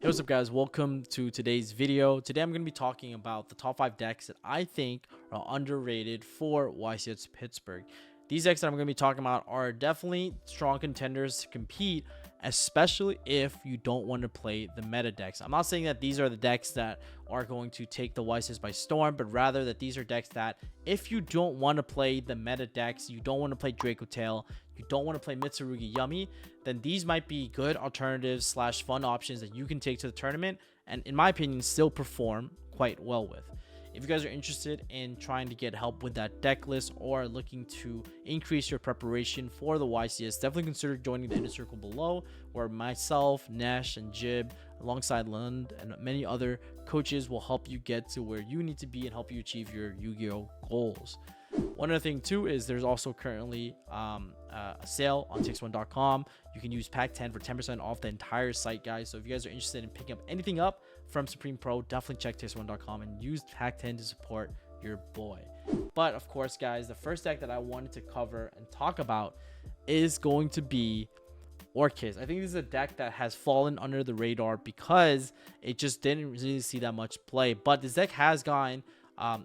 Hey, what's up guys, welcome to today's video. Today I'm going to be talking about the top 5 decks that I think are underrated for YCS Pittsburgh. These decks that I'm going to be talking about are definitely strong contenders to compete, especially if you don't want to play the meta decks. I'm not saying that these are the decks that are going to take the YCS by storm, but rather that these are decks that if you don't want to play the meta decks, you don't want to play Draco Tail, you don't want to play Mitsurugi Yummy, then these might be good alternatives slash fun options that you can take to the tournament and in my opinion still perform quite well with. If you guys are interested in trying to get help with that deck list or looking to increase your preparation for the YCS, definitely consider joining the inner circle below, where myself, Nash, and Jib, alongside Lund and many other coaches, will help you get to where you need to be and help you achieve your Yu-Gi-Oh goals. One other thing too is there's also currently a sale on tix1.com. You can use pack 10 for 10% off the entire site, guys. So if you guys are interested in picking up anything up from Supreme Pro, definitely check tix1.com and use pack 10 to support your boy. But of course, guys, the first deck that I wanted to cover and talk about is going to be YCS. I think this is a deck that has fallen under the radar because it just didn't really see that much play. But this deck has gone,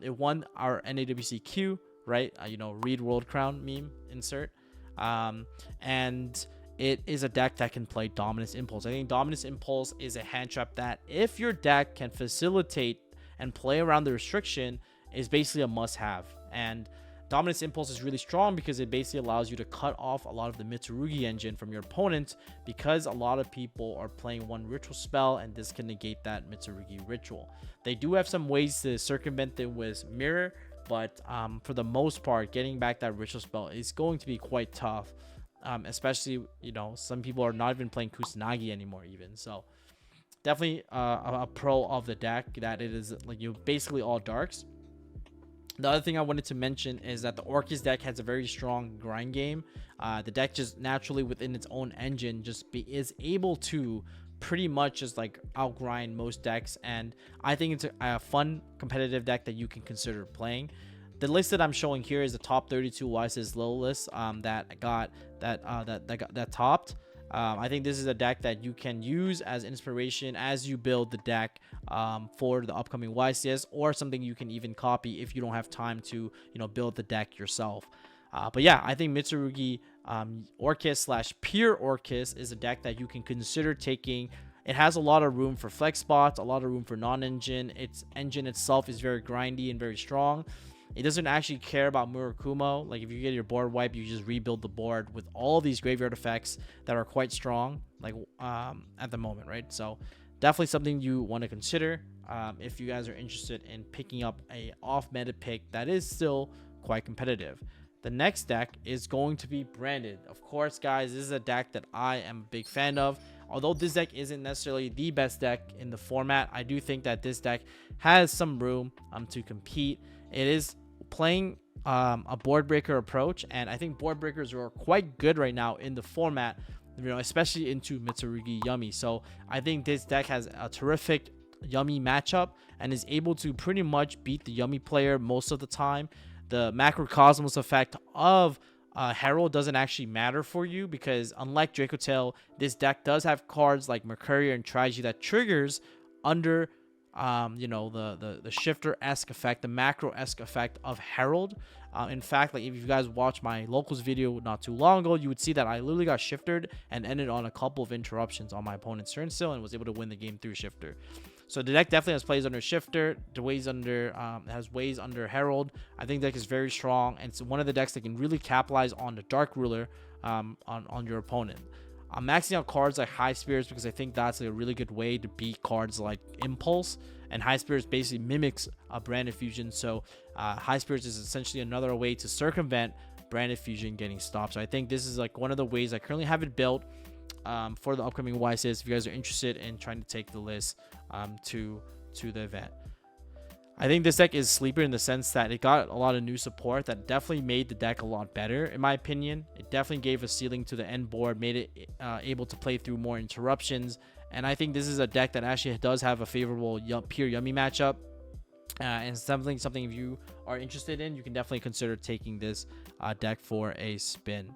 it won our NAWCQ, right? Read World Crown meme insert. And it is a deck that can play Dominus Impulse. I think Dominus Impulse is a hand trap that if your deck can facilitate and play around the restriction is basically a must-have. And Dominus Impulse is really strong because it basically allows you to cut off a lot of the Mitsurugi engine from your opponent, because a lot of people are playing one ritual spell and this can negate that Mitsurugi ritual. They do have some ways to circumvent it with Mirror, but for the most part, getting back that ritual spell is going to be quite tough. Especially, some people are not even playing Kusanagi anymore even. So definitely a pro of the deck that it is like basically all darks. The other thing I wanted to mention is that the YCS deck has a very strong grind game. The deck just naturally within its own engine is able to pretty much just like outgrind most decks, and I think it's a fun competitive deck that you can consider playing. The list that I'm showing here is the top 32 YCS low list that topped. I think this is a deck that you can use as inspiration as you build the deck for the upcoming YCS, or something you can even copy if you don't have time to build the deck yourself. But yeah, I think Mitsurugi YCS slash pure YCS is a deck that you can consider taking. It has a lot of room for flex spots, a lot of room for non-engine. Its engine itself is very grindy and very strong. It doesn't actually care about Murakumo. Like if you get your board wipe, you just rebuild the board with all these graveyard effects that are quite strong, like at the moment, right? So definitely something you want to consider if you guys are interested in picking up a off-meta pick that is still quite competitive. The next deck is going to be Branded. Of course, guys, this is a deck that I am a big fan of. Although this deck isn't necessarily the best deck in the format, I do think that this deck has some room to compete. It is playing a board breaker approach, and I think board breakers are quite good right now in the format, especially into Mitsurugi Yummy. So I think this deck has a terrific Yummy matchup and is able to pretty much beat the Yummy player most of the time. The Macrocosmos effect of Herald doesn't actually matter for you, because unlike Draco Tail, this deck does have cards like Mercurial and Tragi that triggers under the shifter-esque effect, the macro-esque effect of Herald. In fact, like if you guys watched my locals video not too long ago, you would see that I literally got shifted and ended on a couple of interruptions on my opponent's turn still and was able to win the game through shifter. So the deck definitely has plays under shifter, has ways under Herald. I think the deck is very strong, and it's one of the decks that can really capitalize on the Dark Ruler on your opponent. I'm maxing out cards like High Spirits because I think that's a really good way to beat cards like Impulse, and High Spirits basically mimics a Branded Fusion. So High Spirits is essentially another way to circumvent Branded Fusion getting stopped. So I think this is like one of the ways I currently have it built for the upcoming YCS. If you guys are interested in trying to take the list to the event, I think this deck is sleeper in the sense that it got a lot of new support that definitely made the deck a lot better, in my opinion. It definitely gave a ceiling to the end board, made it able to play through more interruptions, and I think this is a deck that actually does have a favorable pure Yummy matchup. And something if you are interested in, you can definitely consider taking this deck for a spin.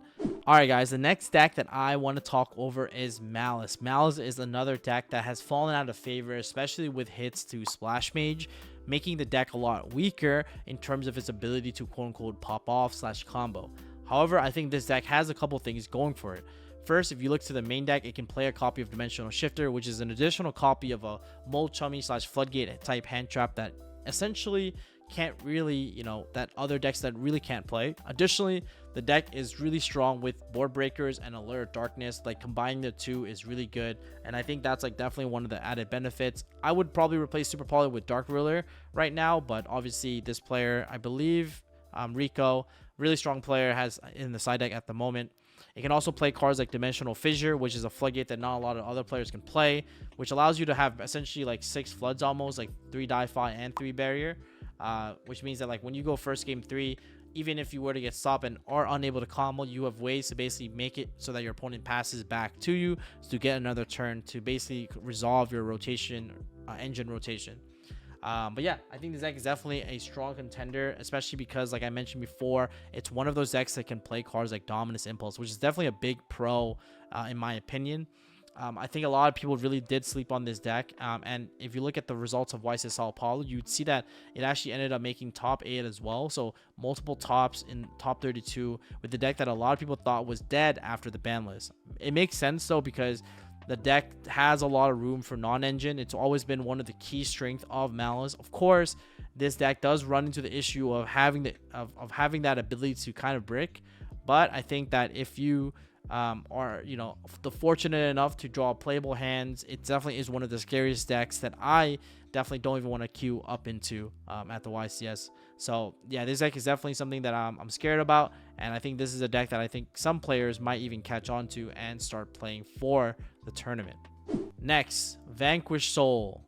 All right, guys, the next deck that I want to talk over is Malice. Malice is another deck that has fallen out of favor, especially with hits to Splash Mage, making the deck a lot weaker in terms of its ability to quote-unquote pop off slash combo. However, I think this deck has a couple things going for it. First, if you look to the main deck, it can play a copy of Dimensional Shifter, which is an additional copy of a Mold Chummy slash Floodgate type hand trap that essentially can't really, that other decks that really can't play. Additionally, the deck is really strong with Board Breakers and Alert Darkness. Like, combining the two is really good, and I think that's like definitely one of the added benefits. I would probably replace Super Poly with Dark Ruler right now, but obviously this player, I believe, Rico, really strong player, has in the side deck at the moment. It can also play cards like Dimensional Fissure, which is a floodgate that not a lot of other players can play, which allows you to have essentially like 6 floods almost, like 3 die-fi and 3 barrier, which means that like when you go first game 3, even if you were to get stopped and are unable to combo, you have ways to basically make it so that your opponent passes back to you to get another turn to basically resolve your rotation, engine rotation. But yeah, I think this deck is definitely a strong contender, especially because, like I mentioned before, it's one of those decks that can play cards like Dominus Impulse, which is definitely a big pro in my opinion. I think a lot of people really did sleep on this deck, and if you look at the results of YCS Sao Paulo, you'd see that it actually ended up making top 8 as well, so multiple tops in top 32 with the deck that a lot of people thought was dead after the ban list. It makes sense though, because the deck has a lot of room for non-engine. It's always been one of the key strengths of Malice. Of course, this deck does run into the issue of having that ability to kind of brick, but I think that if you are fortunate enough to draw playable hands, it definitely is one of the scariest decks that I definitely don't even want to queue up into at the YCS. So yeah, this deck is definitely something that I'm scared about, and I think this is a deck that I think some players might even catch on to and start playing for the tournament. Next, Vanquish Soul.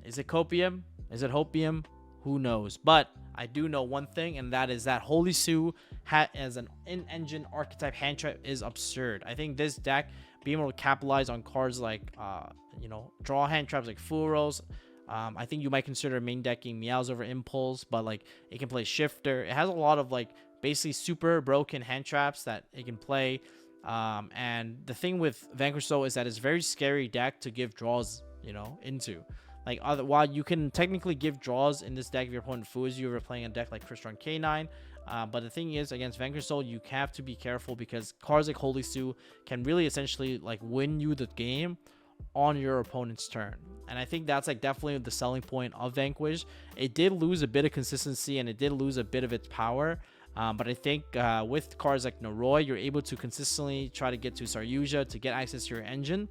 Is it copium? Is it hopium? Who knows? But I do know one thing, and that is that Holy Sue as an in-engine archetype hand trap is absurd. I think this deck being able to capitalize on cards like draw hand traps like Furos. I think you might consider main decking Meows over Impulse, but like it can play Shifter. It has a lot of like basically super broken hand traps that it can play. And the thing with Vanquish Soul is that it's a very scary deck to give draws, into. Like, while you can technically give draws in this deck if your opponent fools you, if you're playing a deck like Crystron K9, but the thing is, against Vanquish Soul, you have to be careful because cards like Holy Sue can really essentially like win you the game on your opponent's turn. And I think that's like definitely the selling point of Vanquish. It did lose a bit of consistency and it did lose a bit of its power. But I think with cards like Noroi, you're able to consistently try to get to Saryuja to get access to your engine.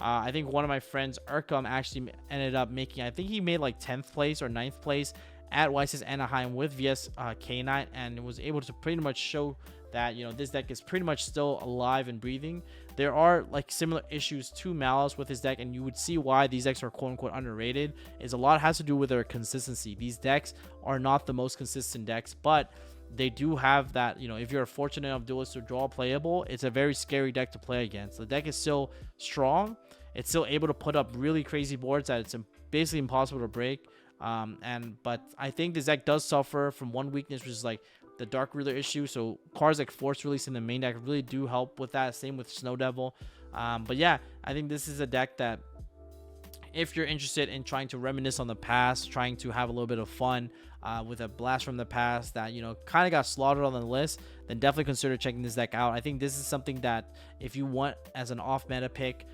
I think one of my friends, Urkum, actually ended up making, I think he made like 10th place or 9th place at YCS Anaheim with VS K9, and was able to pretty much show that, this deck is pretty much still alive and breathing. There are like similar issues to Malice with his deck, and you would see why these decks are quote unquote underrated. Is a lot has to do with their consistency. These decks are not the most consistent decks, but they do have that, if you're fortunate enough duelist to draw playable, it's a very scary deck to play against. The deck is still strong. It's still able to put up really crazy boards that it's basically impossible to break. But I think this deck does suffer from one weakness, which is like the Dark Ruler issue. So cards like Force Release in the main deck really do help with that. Same with Snow Devil. But yeah, I think this is a deck that, if you're interested in trying to reminisce on the past, trying to have a little bit of fun with a blast from the past that kind of got slaughtered on the list, then definitely consider checking this deck out. I think this is something that if you want as an off meta pick,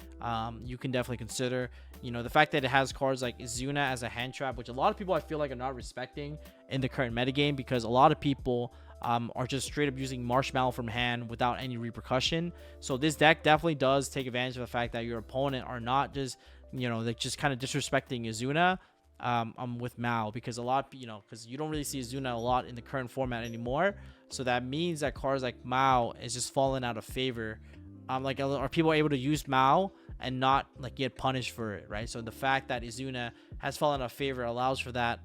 you can definitely consider. The fact that it has cards like Izuna as a hand trap, which a lot of people I feel like are not respecting in the current metagame, because a lot of people are just straight up using Marshmallow from hand without any repercussion. So this deck definitely does take advantage of the fact that your opponent are not just like just kind of disrespecting Izuna with Mao, because a lot because you don't really see Izuna a lot in the current format anymore. So that means that cards like Mao is just falling out of favor. Like, are people able to use Mao and not like get punished for it, right? So the fact that Izuna has fallen out of favor allows for that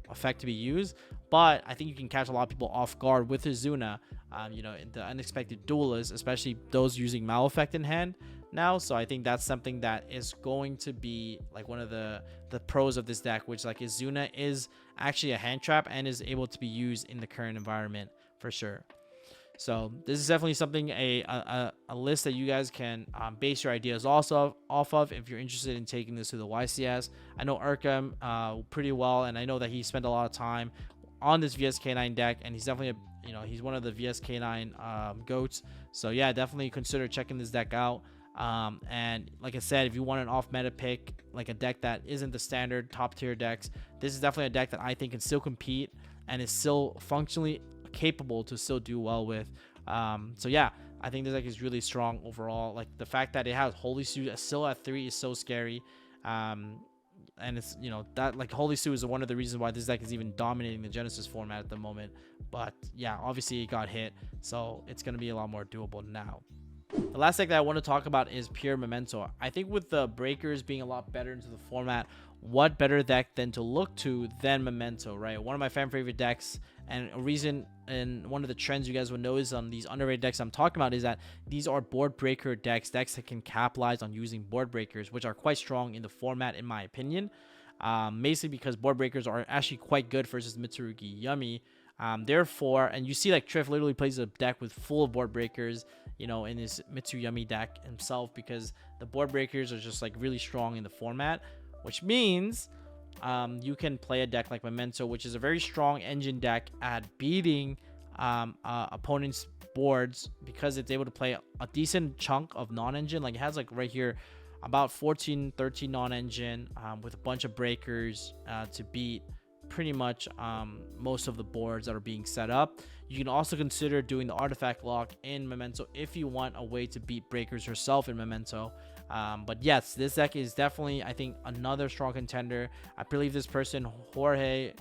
effect to be used. But I think you can catch a lot of people off guard with Izuna, the unexpected duelists, especially those using Mao effect in hand now. So I think that's something that is going to be like one of the pros of this deck, which like Izuna is actually a hand trap and is able to be used in the current environment for sure. So this is definitely something, a list that you guys can base your ideas also off of if you're interested in taking this to the YCS. I know Arkham pretty well, and I know that he spent a lot of time on this VSK9 deck, and he's definitely he's one of the VSK9 goats. So yeah, definitely consider checking this deck out. And like I said, if you want an off meta pick, like a deck that isn't the standard top tier decks, this is definitely a deck that I think can still compete and is still functionally capable to still do well with. So yeah, I think this deck is really strong overall. Like the fact that it has Holy Suit still at 3 is so scary. And it's that like Holy Suit is one of the reasons why this deck is even dominating the Genesis format at the moment. But yeah, obviously it got hit, so it's gonna be a lot more doable now. The last deck that I want to talk about is pure Memento. I think with the breakers being a lot better into the format, what better deck than to look to than Memento, right? One of my fan favorite decks, and a reason, and one of the trends you guys would notice on these underrated decks I'm talking about is that these are board breaker decks that can capitalize on using board breakers, which are quite strong in the format in my opinion. Basically because board breakers are actually quite good versus Mitsurugi Yummy. Therefore, and you see like Triff literally plays a deck with full board breakers, in his Mitsuyami deck himself, because the board breakers are just like really strong in the format, which means you can play a deck like Memento, which is a very strong engine deck at beating opponents' boards, because it's able to play a decent chunk of non-engine. Like it has like right here about 13 non-engine with a bunch of breakers to beat pretty much most of the boards that are being set up. You can also consider doing the artifact lock in Memento if you want a way to beat breakers yourself in Memento. But yes, this deck is definitely, I think, another strong contender. I believe this person, Jorge,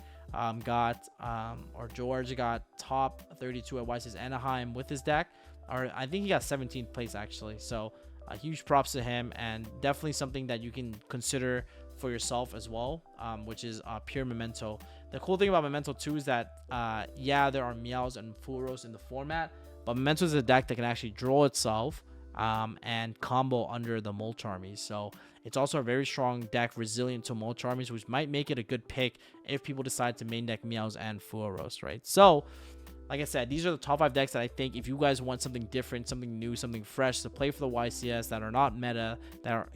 George got top 32 at YCS Anaheim with his deck, or I think he got 17th place actually. So huge props to him, and definitely something that you can consider for yourself as well, which is pure Memento. The cool thing about Memento too is that yeah, there are Meows and Furos in the format, but Memento is a deck that can actually draw itself and combo under the Mulch armies. So it's also a very strong deck, resilient to Mulch armies, which might make it a good pick if people decide to main deck Meows and Furos, right? So like I said, these are the top 5 decks that I think if you guys want something different, something new, something fresh to play for the YCS that are not meta,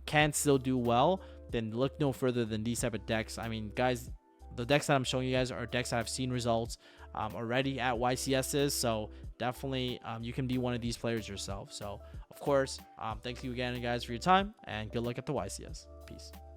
can still do well, then look no further than these type of decks. I mean, guys, the decks that I'm showing you guys are decks that have seen results already at YCSs. So definitely you can be one of these players yourself. So of course, thank you again, guys, for your time, and good luck at the YCS. Peace.